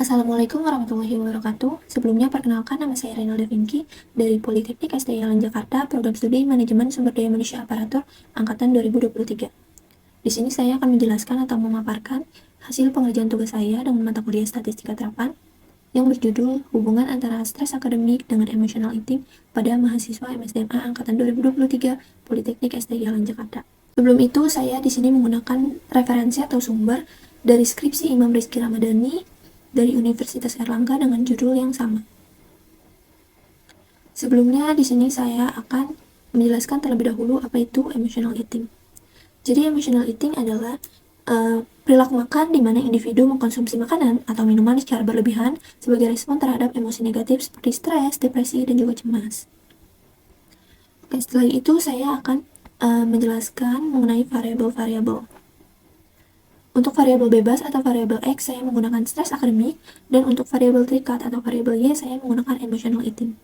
Assalamualaikum warahmatullahi wabarakatuh. Sebelumnya perkenalkan nama saya Renalda Vinky dari Politeknik STI Jakarta, Program Studi Manajemen Sumber Daya Manusia Aparatur Angkatan 2023. Di sini saya akan menjelaskan atau memaparkan hasil pengerjaan tugas saya dengan mata kuliah Statistika Terapan yang berjudul Hubungan Antara Stres Akademik dengan Emotional Eating pada Mahasiswa MSDMA Angkatan 2023 Politeknik STI Jakarta. Sebelum itu, saya di sini menggunakan referensi atau sumber dari skripsi Imam Rizky Ramadhani dari Universitas Airlangga dengan judul yang sama. Sebelumnya di sini saya akan menjelaskan terlebih dahulu apa itu emotional eating. Jadi emotional eating adalah perilaku makan di mana individu mengkonsumsi makanan atau minuman secara berlebihan sebagai respon terhadap emosi negatif seperti stres, depresi, dan juga cemas. Oke, setelah itu saya akan menjelaskan mengenai variabel-variabel. Untuk variabel bebas atau variabel X, saya menggunakan stres akademik, dan untuk variabel terikat atau variabel Y, saya menggunakan emotional eating.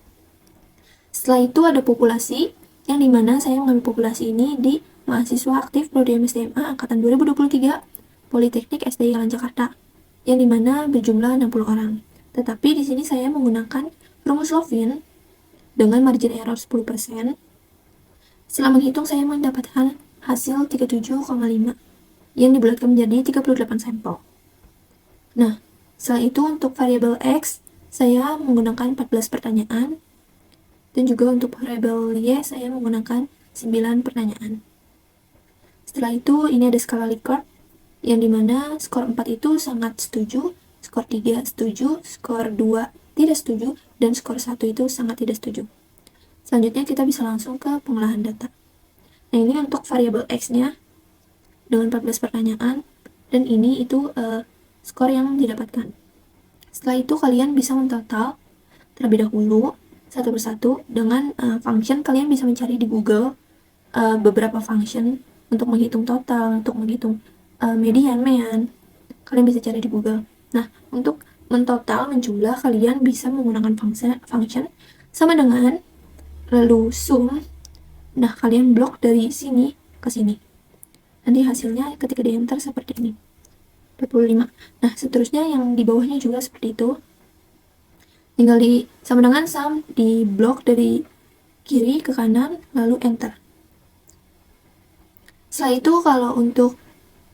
Setelah itu ada populasi, yang dimana saya mengambil populasi ini di mahasiswa aktif Prodi MSDMA Angkatan 2023 Politeknik STI Jakarta, yang dimana berjumlah 60 orang. Tetapi di sini saya menggunakan rumus Lovin dengan margin error 10%. Setelah menghitung, saya mendapatkan hasil 37,5 yang dibulatkan menjadi 38 sampel. Nah, setelah itu untuk variabel X, saya menggunakan 14 pertanyaan, dan juga untuk variabel Y, saya menggunakan 9 pertanyaan. Setelah itu, ini ada skala Likert, yang dimana skor 4 itu sangat setuju, skor 3 setuju, skor 2 tidak setuju, dan skor 1 itu sangat tidak setuju. Selanjutnya, kita bisa langsung ke pengolahan data. Nah, ini untuk variabel X-nya, dengan 14 pertanyaan, dan ini itu skor yang didapatkan. Setelah itu kalian bisa mentotal terlebih dahulu satu persatu dengan function. Kalian bisa mencari di Google beberapa function untuk menghitung total, untuk menghitung median, mean. Kalian bisa cari di Google. Nah, untuk mentotal, menjumlah, kalian bisa menggunakan function sama dengan lalu sum. Nah, kalian blok dari sini ke sini. Nanti hasilnya ketika di enter seperti ini, 45. Nah, seterusnya yang di bawahnya juga seperti itu. Tinggal di sama dengan sum, di blok dari kiri ke kanan, lalu enter. Setelah itu, kalau untuk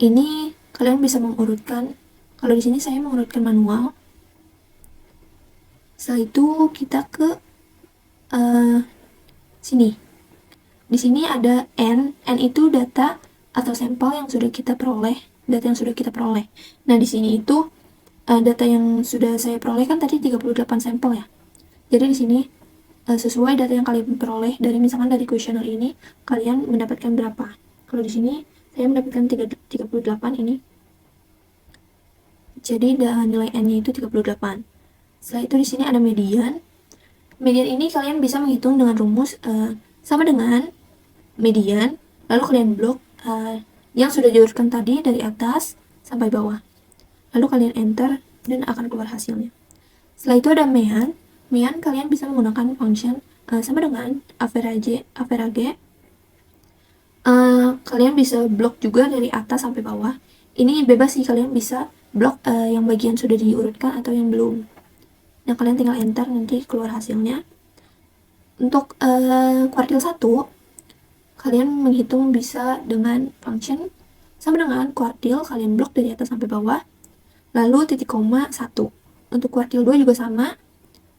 ini, kalian bisa mengurutkan. Kalau di sini saya mengurutkan manual. Setelah itu, kita ke sini. Di sini ada N itu data atau sampel yang sudah kita peroleh, data yang sudah kita peroleh. Nah, di sini itu data yang sudah saya peroleh kan tadi 38 sampel ya. Jadi di sini sesuai data yang kalian peroleh dari misalkan dari kuesioner ini, kalian mendapatkan berapa. Kalau di sini saya mendapatkan 38 ini. Jadi nilai N-nya itu 38. Setelah itu di sini ada median. Median ini kalian bisa menghitung dengan rumus sama dengan median, lalu kalian blok yang sudah diurutkan tadi dari atas sampai bawah. Lalu kalian enter dan akan keluar hasilnya. Setelah itu ada mean. Mean kalian bisa menggunakan function sama dengan average. Kalian bisa blok juga dari atas sampai bawah. Ini bebas sih, kalian bisa blok yang bagian sudah diurutkan atau yang belum. Nah, kalian tinggal enter, nanti keluar hasilnya. Untuk kuartil 1, kalian menghitung bisa dengan function sama dengan kuartil, kalian blok dari atas sampai bawah, lalu titik koma 1. Untuk kuartil 2 juga sama,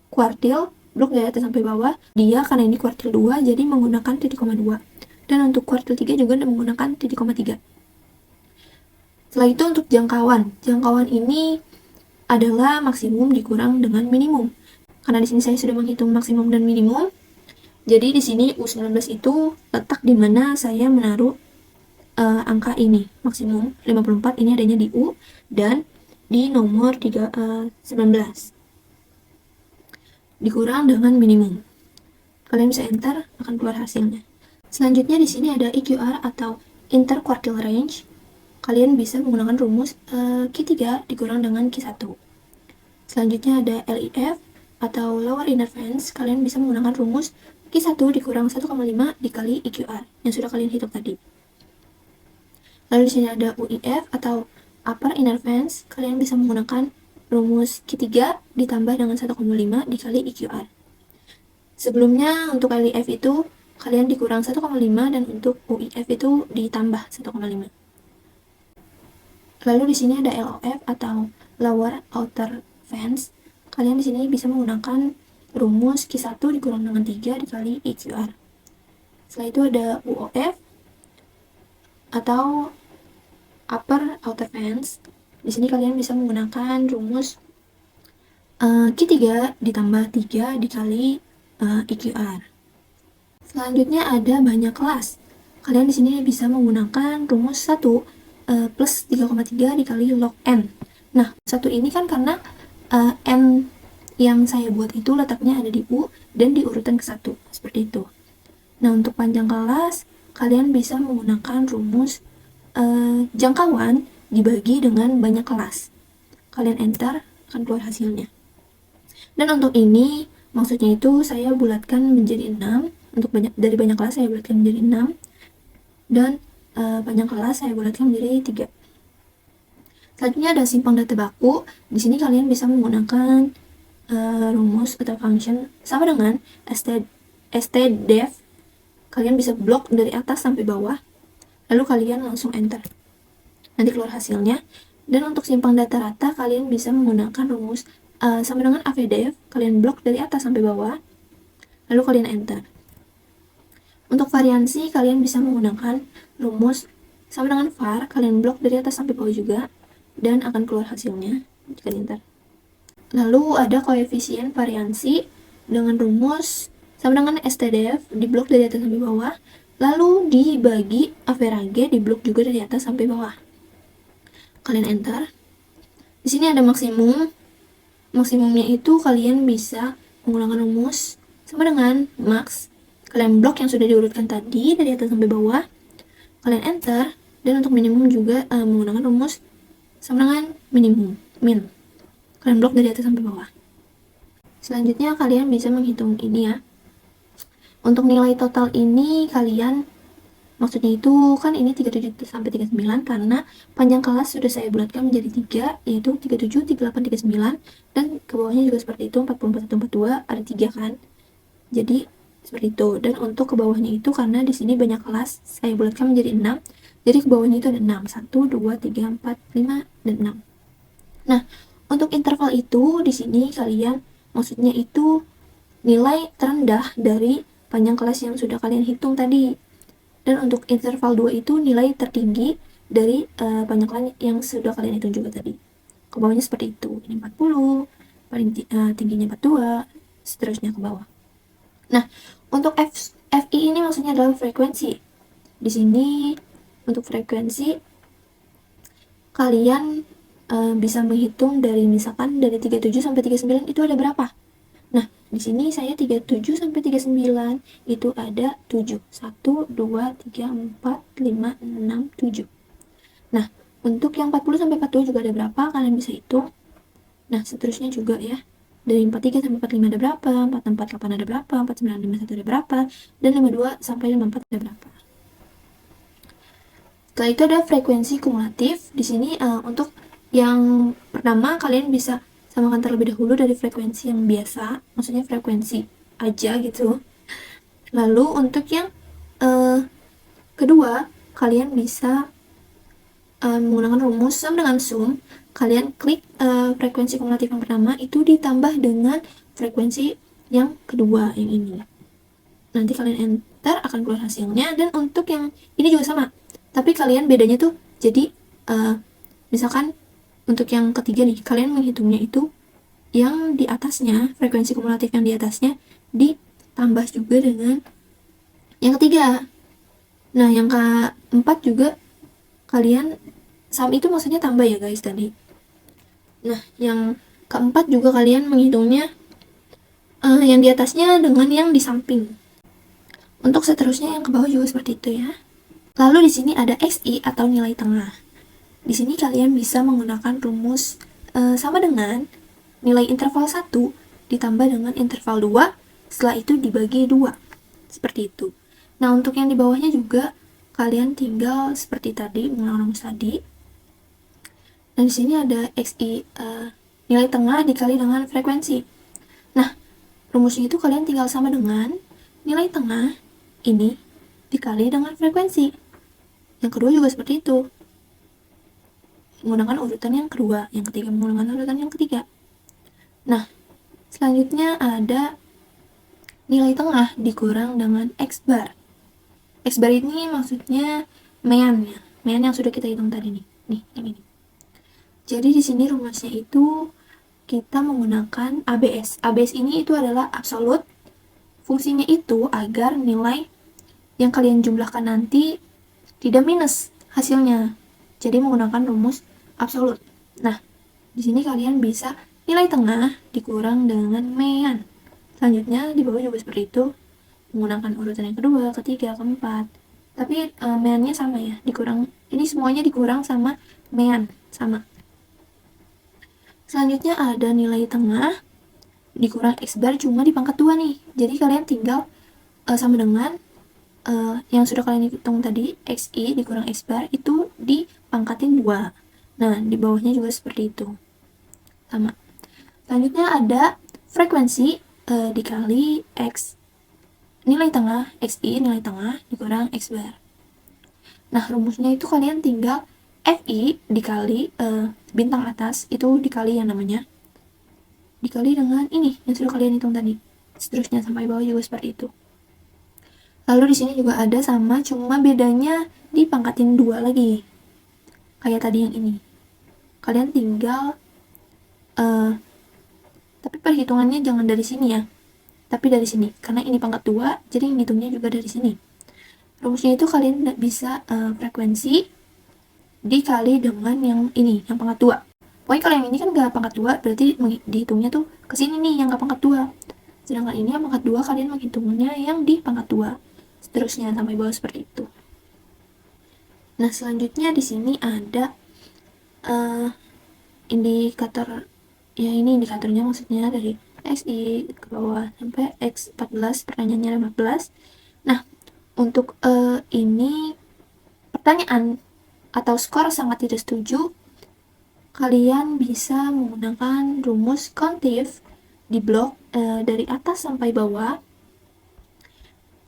kuartil blok dari atas sampai bawah, dia karena ini kuartil 2 jadi menggunakan titik koma 2, dan untuk kuartil 3 juga menggunakan titik koma 3. Setelah itu untuk jangkauan ini adalah maksimum dikurang dengan minimum. Karena di sini saya sudah menghitung maksimum dan minimum, jadi di sini U19 itu letak di mana saya menaruh angka ini, maksimum 54, ini adanya di U dan di nomor 19. Dikurang dengan minimum. Kalian bisa enter, akan keluar hasilnya. Selanjutnya di sini ada EQR atau interquartile range. Kalian bisa menggunakan rumus Q3 dikurang dengan Q1. Selanjutnya ada LIF atau lower inner fence. Kalian bisa menggunakan rumus Q1 dikurang 1,5 dikali EQR yang sudah kalian hitung tadi. Lalu di sini ada UIF atau upper inner fence. Kalian bisa menggunakan rumus Q3 ditambah dengan 1,5 dikali IQR. Sebelumnya untuk LIF itu kalian dikurang 1,5 dan untuk UIF itu ditambah 1,5. Lalu di sini ada LOF atau lower outer fence. Kalian di sini bisa menggunakan rumus Q1 dikurang dengan 3 dikali IQR. Setelah itu ada UOF atau upper outer fence. Di sini kalian bisa menggunakan rumus Q3 ditambah 3 dikali IQR. Selanjutnya ada banyak kelas. Kalian di sini bisa menggunakan rumus 1 plus 3,3 dikali log N. Nah, 1 ini kan karena N yang saya buat itu letaknya ada di U dan di urutan ke-1, seperti itu. Nah, untuk panjang kelas, kalian bisa menggunakan rumus jangkauan dibagi dengan banyak kelas. Kalian enter, akan keluar hasilnya. Dan untuk ini, maksudnya itu saya bulatkan menjadi 6. Untuk dari banyak kelas saya bulatkan menjadi 6. Dan panjang kelas saya bulatkan menjadi 3. Selanjutnya ada simpang data baku. Di sini kalian bisa menggunakan rumus atau function sama dengan stdef. Kalian bisa blok dari atas sampai bawah, lalu kalian langsung enter. Nanti keluar hasilnya. Dan untuk simpang data rata, kalian bisa menggunakan rumus sama dengan avdef. Kalian blok dari atas sampai bawah, lalu kalian enter. Untuk variansi, kalian bisa menggunakan rumus sama dengan var. Kalian blok dari atas sampai bawah juga, dan akan keluar hasilnya jika enter. Lalu ada koefisien variansi dengan rumus sama dengan stdef, diblok dari atas sampai bawah, lalu dibagi average, diblok juga dari atas sampai bawah. Kalian enter. Di sini ada maksimum. Maksimumnya itu kalian bisa menggunakan rumus sama dengan max. Kalian blok yang sudah diurutkan tadi dari atas sampai bawah. Kalian enter. Dan untuk minimum juga menggunakan rumus sama dengan minimum, min. Kalian blok dari atas sampai bawah. Selanjutnya kalian bisa menghitung ini ya. Untuk nilai total ini kalian, maksudnya itu kan ini 37 sampai 39 karena panjang kelas sudah saya bulatkan menjadi 3, yaitu 37, 38, 39, dan ke bawahnya juga seperti itu, 44, 42, ada 3 kan. Jadi seperti itu. Dan untuk ke bawahnya itu karena di sini banyak kelas, saya bulatkan menjadi 6. Jadi ke bawahnya itu ada 6, 1, 2, 3, 4, 5, dan 6. Nah, untuk interval itu di sini kalian, maksudnya itu nilai terendah dari panjang kelas yang sudah kalian hitung tadi. Dan untuk interval 2 itu nilai tertinggi dari panjang kelas yang sudah kalian hitung juga tadi. Ke bawahnya seperti itu. Ini 40, paling tingginya 42, seterusnya ke bawah. Nah, untuk FI ini maksudnya adalah frekuensi. Di sini untuk frekuensi kalian bisa menghitung dari misalkan dari 37 sampai 39 itu ada berapa. Nah, di sini saya 37 sampai 39 itu ada 7. 1, 2, 3, 4, 5, 6, 7. Nah, untuk yang 40 sampai 42 juga ada berapa? Kalian bisa hitung. Nah, seterusnya juga ya. Dari 43 sampai 45 ada berapa? 448 ada berapa? 49, 51 ada berapa? Dan 52 sampai 54 ada berapa? Setelah itu ada frekuensi kumulatif. Di sini untuk yang pertama kalian bisa samakan terlebih dahulu dari frekuensi yang biasa, maksudnya frekuensi aja gitu. Lalu untuk yang kedua, kalian bisa menggunakan rumus sama dengan sum. Kalian klik frekuensi kumulatif yang pertama itu ditambah dengan frekuensi yang kedua, yang ini. Nanti kalian enter, akan keluar hasilnya. Dan untuk yang ini juga sama, tapi kalian bedanya tuh jadi misalkan untuk yang ketiga nih, kalian menghitungnya itu yang di atasnya, frekuensi kumulatif yang di atasnya ditambah juga dengan yang ketiga. Nah, yang keempat juga kalian sama, itu maksudnya tambah ya guys tadi. Nah, yang keempat juga kalian menghitungnya yang di atasnya dengan yang di samping. Untuk seterusnya yang ke bawah juga seperti itu ya. Lalu di sini ada XI atau nilai tengah. Di sini kalian bisa menggunakan rumus sama dengan nilai interval 1 ditambah dengan interval 2, setelah itu dibagi 2. Seperti itu. Nah, untuk yang di bawahnya juga kalian tinggal seperti tadi, mengulang rumus tadi. Dan di sini ada XI nilai tengah dikali dengan frekuensi. Nah, rumusnya itu kalian tinggal sama dengan nilai tengah ini dikali dengan frekuensi. Yang kedua juga seperti itu. Menggunakan urutan yang kedua, yang ketiga menggunakan urutan yang ketiga. Nah, selanjutnya ada nilai tengah dikurang dengan X bar. X bar ini maksudnya mean yang sudah kita hitung tadi nih. Nih, yang ini. Jadi di sini rumusnya itu kita menggunakan ABS. ABS ini itu adalah absolut. Fungsinya itu agar nilai yang kalian jumlahkan nanti tidak minus hasilnya. Jadi menggunakan rumus absolut. Nah, di sini kalian bisa nilai tengah dikurang dengan mean. Selanjutnya di bawah juga seperti itu, menggunakan urutan yang kedua, ketiga, keempat. Tapi meannya sama ya, dikurang. Ini semuanya dikurang sama mean, sama. Selanjutnya ada nilai tengah dikurang X bar cuma di pangkat 2 nih. Jadi kalian tinggal sama dengan yang sudah kalian hitung tadi, XI dikurang X bar itu dipangkatin 2. Nah, di bawahnya juga seperti itu. Sama. Selanjutnya ada frekuensi dikali X nilai tengah, XI nilai tengah dikurang X bar. Nah, rumusnya itu kalian tinggal FI dikali bintang atas itu dikali yang namanya dikali dengan ini yang sudah kalian hitung tadi. Seterusnya sampai bawah juga seperti itu. Lalu di sini juga ada sama, cuma bedanya dipangkatin 2 lagi. Kayak tadi yang ini. Kalian tinggal tapi perhitungannya jangan dari sini ya. Tapi dari sini. Karena ini pangkat 2, jadi ngitungnya juga dari sini. Rumusnya itu kalian bisa frekuensi dikali dengan yang ini, yang pangkat 2. Pokoknya kalau yang ini kan gak pangkat 2, berarti dihitungnya tuh ke sini nih yang gak pangkat 2. Sedangkan ini yang pangkat 2, kalian menghitungnya yang di pangkat 2. Seterusnya sampai bawah seperti itu. Nah, selanjutnya di sini ada indikator, ya ini indikatornya maksudnya dari XI ke bawah sampai X14, pertanyaannya 15. Nah, untuk ini pertanyaan atau skor sangat tidak setuju, kalian bisa menggunakan rumus kontif di blok dari atas sampai bawah.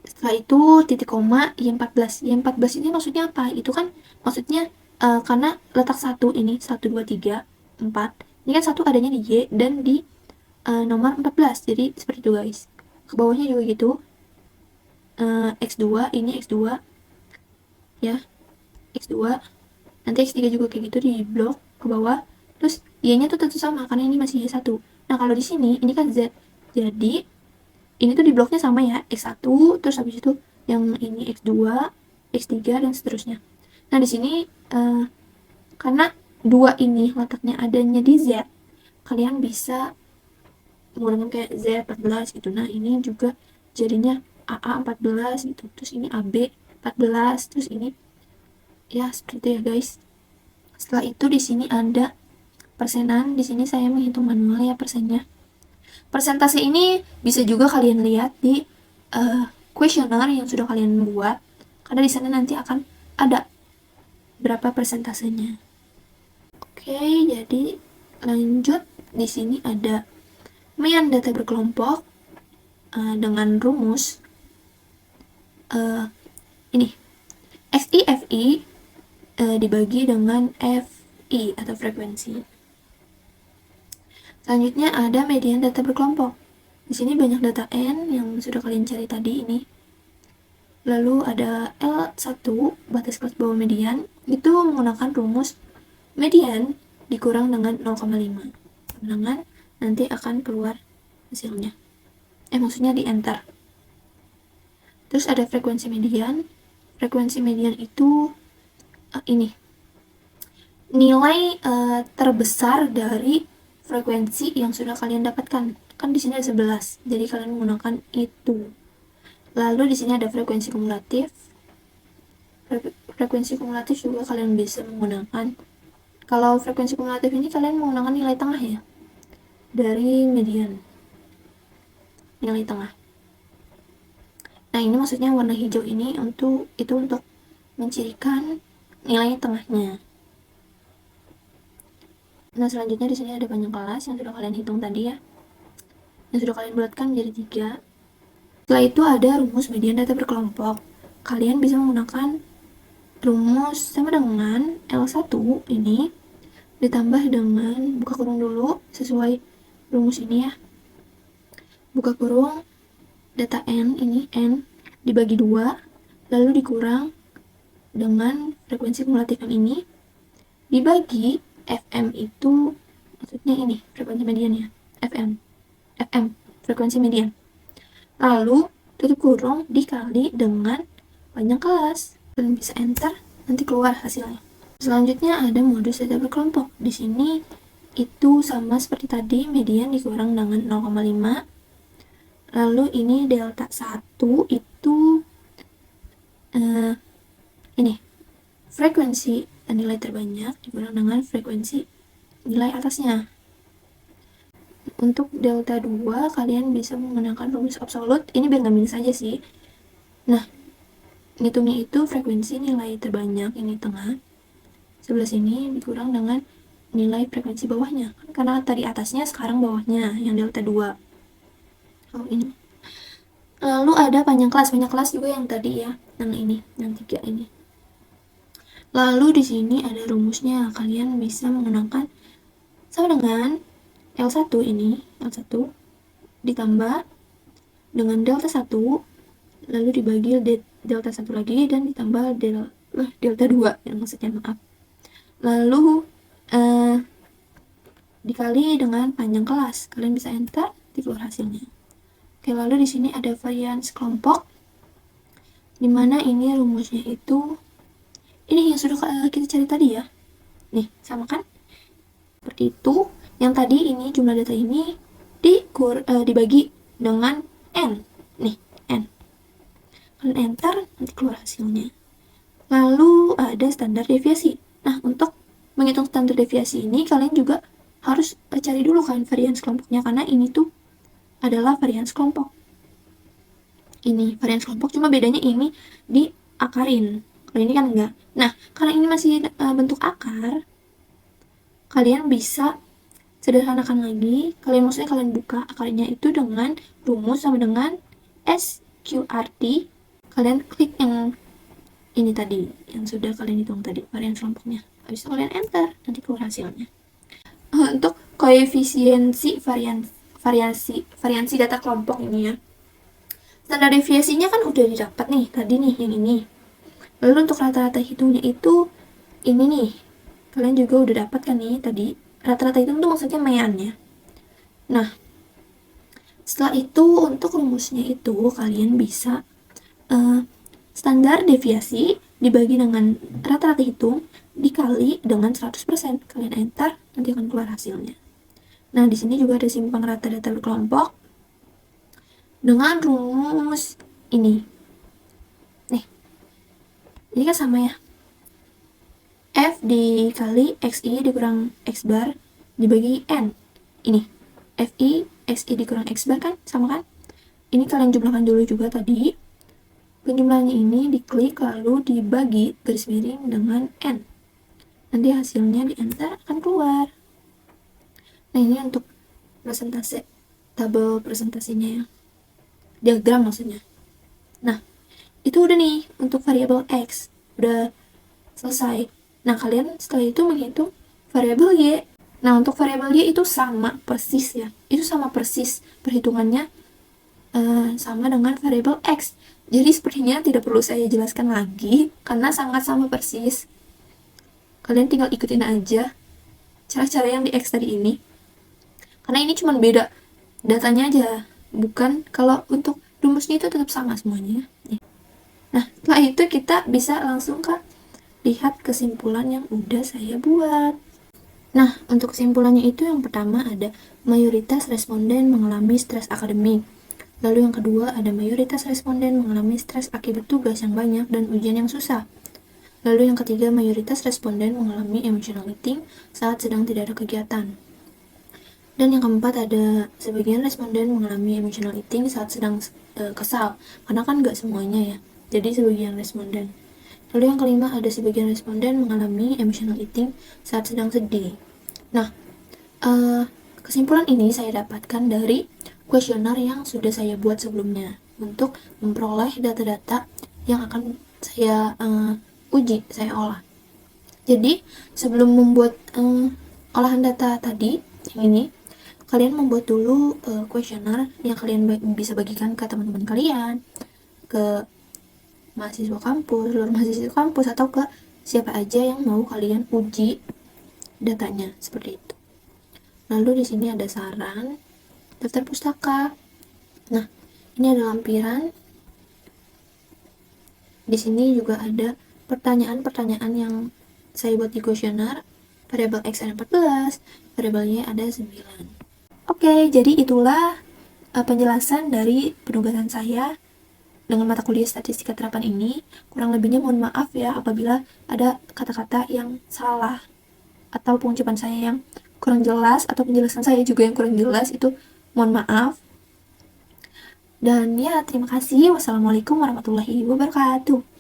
Setelah itu titik koma Y14. Y14 ini maksudnya apa? Itu kan maksudnya karena letak 1 ini 1, 2, 3, 4. Ini kan 1 adanya di Y dan di nomor 14. Jadi seperti itu guys. Ke bawahnya juga gitu. X2 ini X2 ya. X2. Nanti X3 juga kayak gitu di blok ke bawah. Terus Y-nya tuh tetap sama karena ini masih Y1. Nah, kalau di sini ini kan Z. Jadi ini tuh di bloknya sama ya, X1, terus habis itu yang ini X2, X3 dan seterusnya. Nah, di sini karena 2 ini letaknya adanya di Z, kalian bisa menggunakan kayak Z14 gitu. Nah, ini juga jadinya AA14 gitu. Terus ini AB14, terus ini ya seperti itu ya guys. Setelah itu di sini ada persenan. Di sini saya menghitung manual ya persennya. Persentase ini bisa juga kalian lihat di kuesioner yang sudah kalian buat, karena di sana nanti akan ada berapa persentasenya. Oke, jadi lanjut. Di sini ada mean data berkelompok dengan rumus ini XI FI dibagi dengan FI atau frekuensi. Selanjutnya ada median data berkelompok. Di sini banyak data N yang sudah kalian cari tadi ini. Lalu ada L1, batas kelas bawah median, itu menggunakan rumus median dikurang dengan 0,5. Kemudian nanti akan keluar hasilnya. Maksudnya di enter. Terus ada frekuensi median. Frekuensi median itu ini. Nilai terbesar dari frekuensi yang sudah kalian dapatkan. Kan di sini ada 11. Jadi kalian menggunakan itu. Lalu di sini ada frekuensi kumulatif. Frekuensi kumulatif juga kalian bisa menggunakan. Kalau frekuensi kumulatif ini kalian menggunakan nilai tengah ya. Dari median. Nilai tengah. Nah, ini maksudnya warna hijau ini untuk mencirikan nilai tengahnya. Nah, selanjutnya di sini ada panjang kelas yang sudah kalian hitung tadi ya, yang sudah kalian bulatkan menjadi 3. Setelah itu ada rumus median data berkelompok. Kalian bisa menggunakan rumus sama dengan L1 ini ditambah dengan, buka kurung dulu sesuai rumus ini ya, buka kurung, data N ini N dibagi 2, lalu dikurang dengan frekuensi kumulatif M ini dibagi FM itu, maksudnya ini frekuensi mediannya, FM frekuensi median, lalu tutup kurung dikali dengan panjang kelas. Kalian bisa enter, nanti keluar hasilnya. Selanjutnya ada modus data berkelompok. Di sini itu sama seperti tadi, median dikurang dengan 0,5. Lalu ini delta 1 itu ini frekuensi nilai terbanyak dikurang dengan frekuensi nilai atasnya. Untuk delta 2 kalian bisa menggunakan rumus absolut, ini biar nggak minus aja sih. Nah, ngitungnya itu frekuensi nilai terbanyak ini tengah, sebelah sini dikurang dengan nilai frekuensi bawahnya, karena tadi atasnya sekarang bawahnya yang delta 2. Oh, ini. Lalu ada panjang kelas juga yang tadi ya, yang ini, yang 3 ini. Lalu di sini ada rumusnya, kalian bisa menggunakan sama dengan L1 ini, L1 ditambah dengan delta 1, lalu dibagi delta 1 lagi dan ditambah delta 2 yang maksudnya, maaf. Lalu dikali dengan panjang kelas, kalian bisa enter, dikeluar hasilnya. Oke, lalu di sini ada varians kelompok, dimana ini rumusnya itu ini yang sudah kita cari tadi ya. Nih, sama kan? Seperti itu. Yang tadi ini jumlah data ini dibagi dengan N. Nih, N. Kalian enter, nanti keluar hasilnya. Lalu ada standar deviasi. Nah, untuk menghitung standar deviasi ini, kalian juga harus cari dulu kan varians kelompoknya, karena ini tuh adalah varians kelompok. Ini varians kelompok, cuma bedanya ini diakarin. Kalau ini kan enggak. Nah, karena ini masih bentuk akar, kalian bisa sederhanakan lagi. Maksudnya kalian buka akarnya itu dengan rumus sama dengan SQRT. Kalian klik yang ini tadi, yang sudah kalian hitung tadi, varians kelompoknya. Habis itu kalian enter, nanti keluar hasilnya. Untuk koefisiensi variansi data kelompok ini ya, standar deviasinya kan udah didapat nih tadi nih, yang ini. Lalu untuk rata-rata hitungnya itu ini nih, kalian juga udah dapat kan nih tadi. Rata-rata hitung tuh maksudnya meannya. Nah, setelah itu untuk rumusnya itu kalian bisa standar deviasi dibagi dengan rata-rata hitung dikali dengan 100%. Kalian enter, nanti akan keluar hasilnya. Nah, di sini juga ada simpang rata data berkelompok dengan rumus ini. Nih, ini kan sama ya. F dikali XI dikurang X bar dibagi N. Ini, FI, XI dikurang X bar kan, sama kan? Ini kalian jumlahkan dulu juga tadi. Penjumlahannya ini diklik lalu dibagi garis miring dengan N. Nanti hasilnya di enter akan keluar. Nah, ini untuk presentasi, tabel presentasinya ya. Diagram maksudnya. Nah, itu udah nih untuk variabel X. Udah selesai. Nah, kalian setelah itu menghitung variabel Y. Nah, untuk variabel Y itu sama persis ya. Itu sama persis perhitungannya sama dengan variabel X. Jadi sepertinya tidak perlu saya jelaskan lagi karena sangat sama persis. Kalian tinggal ikutin aja cara-cara yang di X tadi ini. Karena ini cuma beda datanya aja. Bukan, kalau untuk rumusnya itu tetap sama semuanya. Nah, setelah itu kita bisa langsung lihat kesimpulan yang udah saya buat. Nah, untuk kesimpulannya itu yang pertama ada mayoritas responden mengalami stres akademik. Lalu yang kedua ada mayoritas responden mengalami stres akibat tugas yang banyak dan ujian yang susah. Lalu yang ketiga mayoritas responden mengalami emotional eating saat sedang tidak ada kegiatan. Dan yang keempat ada sebagian responden mengalami emotional eating saat sedang kesal, karena kan nggak semuanya ya, jadi sebagian responden. Lalu yang kelima ada sebagian responden mengalami emotional eating saat sedang sedih. Nah, Kesimpulan ini saya dapatkan dari kuesioner yang sudah saya buat sebelumnya untuk memperoleh data-data yang akan saya uji, saya olah. Jadi sebelum membuat olahan data tadi yang ini, kalian membuat dulu kuesioner yang kalian bisa bagikan ke teman-teman kalian, ke mahasiswa kampus, luar mahasiswa kampus, atau ke siapa aja yang mau kalian uji datanya, seperti itu. Lalu di sini ada saran, daftar pustaka. Nah, ini ada lampiran. Di sini juga ada pertanyaan-pertanyaan yang saya buat di kuesioner. Variabel X ada 14, variabel Y ada 9. Oke, jadi itulah penjelasan dari penugasan saya dengan mata kuliah statistika terapan ini. Kurang lebihnya mohon maaf ya apabila ada kata-kata yang salah atau pengucapan saya yang kurang jelas atau penjelasan saya juga yang kurang jelas, itu mohon maaf. Dan ya, terima kasih. Wassalamualaikum warahmatullahi wabarakatuh.